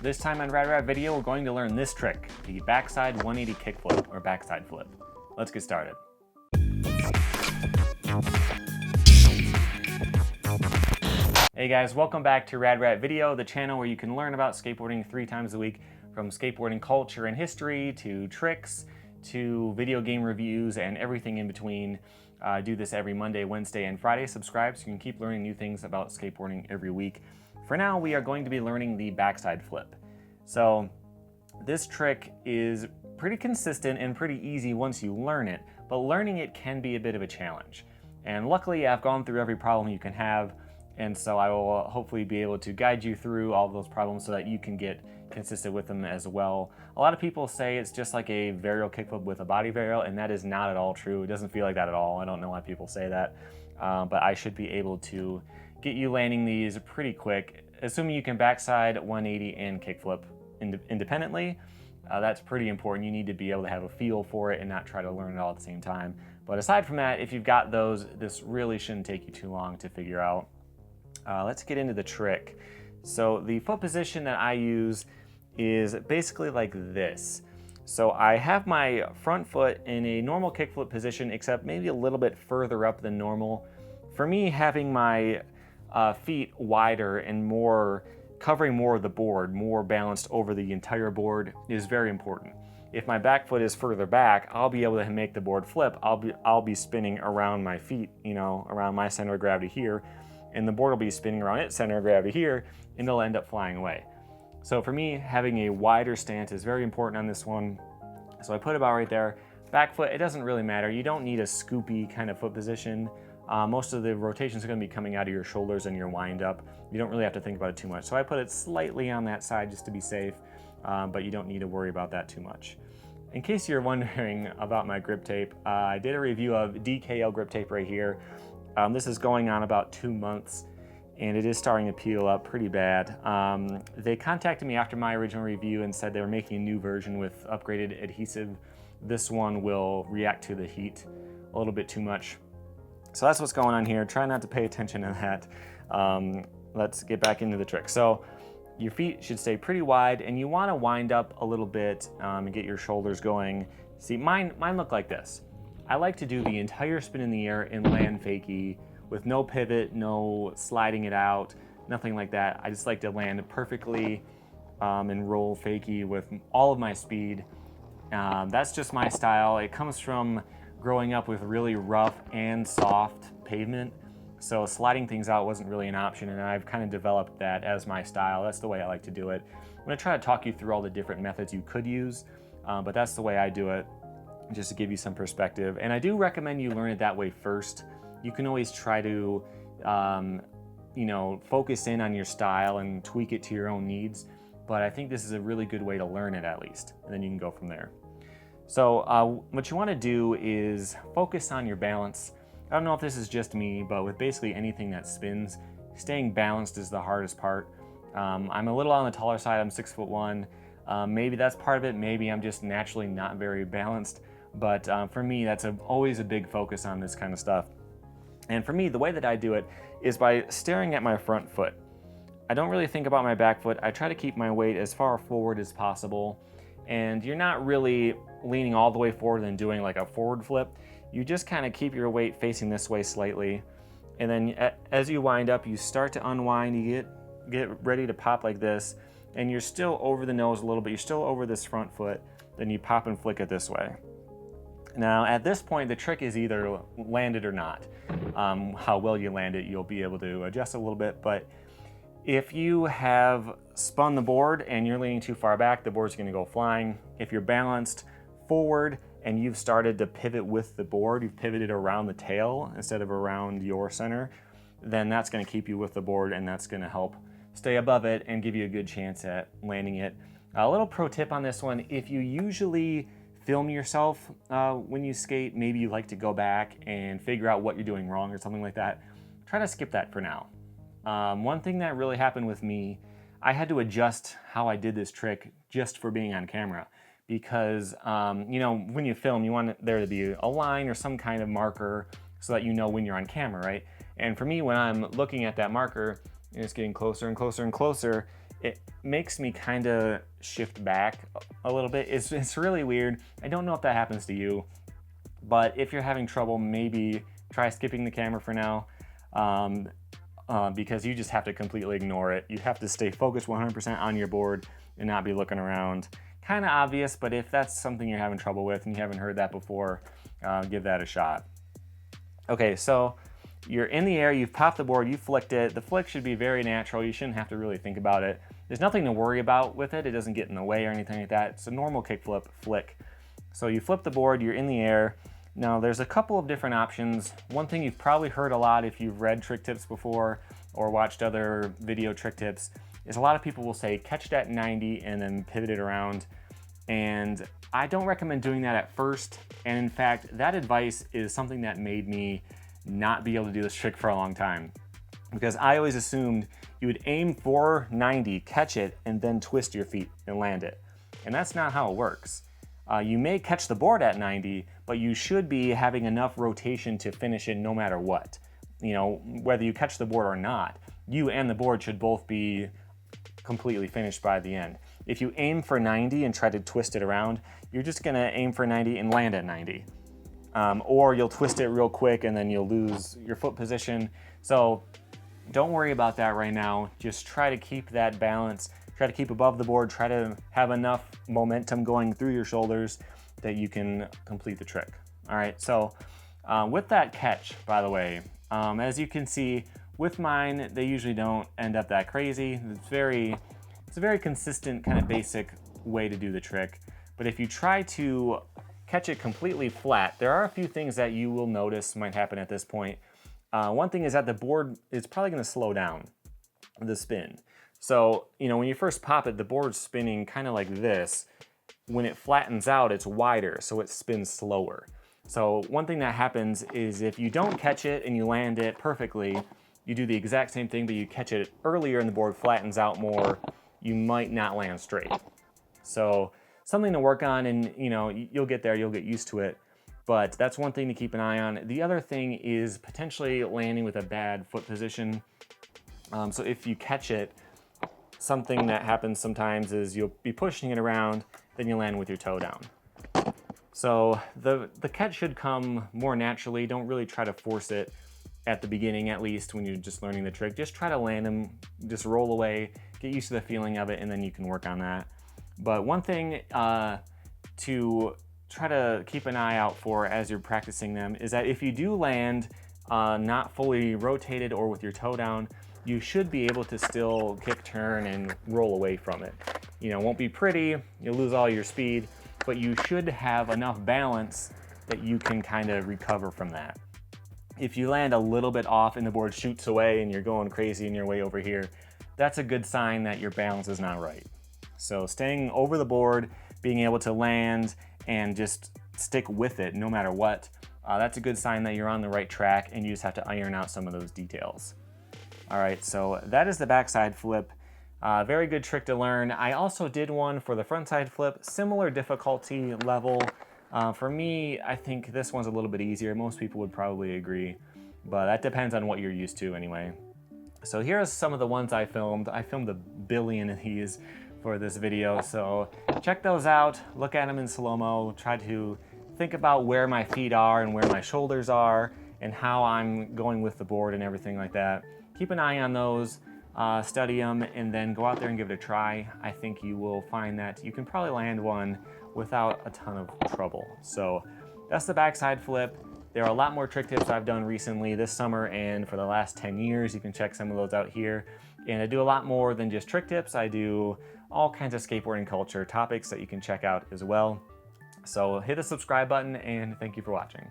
This time on Rad Video, we're going to learn this trick, the backside 180 kickflip, or backside flip. Let's get started. Hey guys, welcome back to Rad Video, the channel where you can learn about skateboarding 3 times a week, from skateboarding culture and history, to tricks, to video game reviews, and everything in between. I do this every Monday, Wednesday, and Friday. Subscribe so you can keep learning new things about skateboarding every week. For now, we are going to be learning the backside flip. So this trick is pretty consistent and pretty easy once you learn it, but learning it can be a bit of a challenge. And luckily, I've gone through every problem you can have, and so I will hopefully be able to guide you through all those problems so that you can get consistent with them as well. A lot of people say it's just like a varial kickflip with a body varial, and that is not at all true. It doesn't feel like that at all. I don't know why people say that, but I should be able to get you landing these pretty quick, assuming you can backside 180 and kickflip independently. That's pretty important. You need to be able to have a feel for it and not try to learn it all at the same time. But aside from that, if you've got those, this really shouldn't take you too long to figure out. Let's get into the trick. So the foot position that I use is basically like this. So I have my front foot in a normal kickflip position, except maybe a little bit further up than normal. For me, having my feet wider and covering more of the board, more balanced over the entire board, is very important. If my back foot is further back, I'll be able to make the board flip. I'll be spinning around my feet, around my center of gravity here, and the board will be spinning around its center of gravity here, and it'll end up flying away. So for me, having a wider stance is very important on this one. So I put it about right there. Back foot, it doesn't really matter. You don't need a scoopy kind of foot position. Most of the rotations are going to be coming out of your shoulders and your wind up. You don't really have to think about it too much. So I put it slightly on that side just to be safe, but you don't need to worry about that too much. In case you're wondering about my grip tape, I did a review of DKL grip tape right here. This is going on about 2 months, and it is starting to peel up pretty bad. They contacted me after my original review and said they were making a new version with upgraded adhesive. This one will react to the heat a little bit too much. So that's what's going on here. Try not to pay attention to that. Let's get back into the trick. So your feet should stay pretty wide, and you want to wind up a little bit and get your shoulders going. See, mine look like this. I like to do the entire spin in the air and land fakie with no pivot, no sliding it out, nothing like that. I just like to land perfectly and roll fakie with all of my speed. That's just my style. It comes from growing up with really rough and soft pavement, so sliding things out wasn't really an option, and I've kind of developed that as my style. That's the way I like to do it. I'm going to try to talk you through all the different methods you could use, but that's the way I do it, just to give you some perspective. And I do recommend you learn it that way first. You can always try to focus in on your style and tweak it to your own needs, but I think this is a really good way to learn it, at least, and then you can go from there. So what you want to do is focus on your balance. I don't know if this is just me, but with basically anything that spins, staying balanced is the hardest part. I'm a little on the taller side. I'm 6'1". Maybe that's part of it. Maybe I'm just naturally not very balanced. But for me, that's always a big focus on this kind of stuff. And for me, the way that I do it is by staring at my front foot. I don't really think about my back foot. I try to keep my weight as far forward as possible. And you're not really leaning all the way forward and doing like a forward flip. You just kind of keep your weight facing this way slightly. And then as you wind up, you start to unwind, you get ready to pop like this, and you're still over the nose a little bit. You're still over this front foot. Then you pop and flick it this way. Now at this point, the trick is either landed or not. How well you land it, you'll be able to adjust a little bit, but if you have spun the board and you're leaning too far back, the board's going to go flying. If you're balanced forward and you've started to pivot with the board, you've pivoted around the tail instead of around your center, then that's going to keep you with the board, and that's going to help stay above it and give you a good chance at landing it. A little pro tip on this one: if you usually film yourself when you skate, maybe you like to go back and figure out what you're doing wrong or something like that, try to skip that for now. One thing that really happened with me, I had to adjust how I did this trick just for being on camera, because when you film, you want there to be a line or some kind of marker so that you know when you're on camera, right? And for me, when I'm looking at that marker and it's getting closer and closer and closer, it makes me kind of shift back a little bit. It's really weird. I don't know if that happens to you, but if you're having trouble, maybe try skipping the camera for now, because you just have to completely ignore it. You have to stay focused 100% on your board and not be looking around. Kind of obvious, but if that's something you're having trouble with and you haven't heard that before, give that a shot. Okay, so you're in the air, you've popped the board, you flicked it. The flick should be very natural. You shouldn't have to really think about it. There's nothing to worry about with it. It doesn't get in the way or anything like that. It's a normal kickflip flick. So you flip the board, you're in the air. Now there's a couple of different options. One thing you've probably heard a lot if you've read trick tips before or watched other video trick tips is a lot of people will say catch it at 90 and then pivot it around. And I don't recommend doing that at first. And in fact, that advice is something that made me not be able to do this trick for a long time, because I always assumed you would aim for 90, catch it, and then twist your feet and land it. And that's not how it works. You may catch the board at 90, but you should be having enough rotation to finish it no matter what. You know, whether you catch the board or not, you and the board should both be completely finished by the end. If you aim for 90 and try to twist it around, you're just gonna aim for 90 and land at 90. Or you'll twist it real quick and then you'll lose your foot position. So don't worry about that right now. Just try to keep that balance. Try to keep above the board. Try to have enough momentum going through your shoulders that you can complete the trick. All right, so with that catch, by the way, as you can see, with mine, they usually don't end up that crazy. It's a very consistent kind of basic way to do the trick. But if you try to catch it completely flat, there are a few things that you will notice might happen at this point. One thing is that the board is probably going to slow down the spin. So, you know, when you first pop it, the board's spinning kind of like this. When it flattens out, it's wider, so it spins slower. So one thing that happens is if you don't catch it and you land it perfectly, you do the exact same thing, but you catch it earlier and the board flattens out more, you might not land straight. So something to work on, and you know, you'll get there, you'll get used to it. But that's one thing to keep an eye on. The other thing is potentially landing with a bad foot position. So if you catch it, something that happens sometimes is you'll be pushing it around, then you land with your toe down. So the catch should come more naturally. Don't really try to force it at the beginning, at least when you're just learning the trick. Just try to land them, just roll away, get used to the feeling of it, and then you can work on that. But one thing to try to keep an eye out for as you're practicing them is that if you do land not fully rotated or with your toe down, you should be able to still kick, turn, and roll away from it. You know, it won't be pretty, you'll lose all your speed, but you should have enough balance that you can kind of recover from that. If you land a little bit off and the board shoots away and you're going crazy and you're way over here, that's a good sign that your balance is not right. So staying over the board, being able to land and just stick with it no matter what, that's a good sign that you're on the right track, and you just have to iron out some of those details. All right, so that is the backside flip. Very good trick to learn. I also did one for the frontside flip, similar difficulty level. For me, I think this one's a little bit easier. Most people would probably agree, but that depends on what you're used to anyway. So here's some of the ones I filmed. I filmed a billion of these for this video, so check those out, look at them in slow-mo, try to think about where my feet are and where my shoulders are and how I'm going with the board and everything like that. Keep an eye on those, study them, and then go out there and give it a try. I think you will find that you can probably land one without a ton of trouble. So that's the backside flip. There are a lot more trick tips I've done recently this summer and for the last 10 years. You can check some of those out here. And I do a lot more than just trick tips. I do all kinds of skateboarding culture topics that you can check out as well. So hit the subscribe button, and thank you for watching.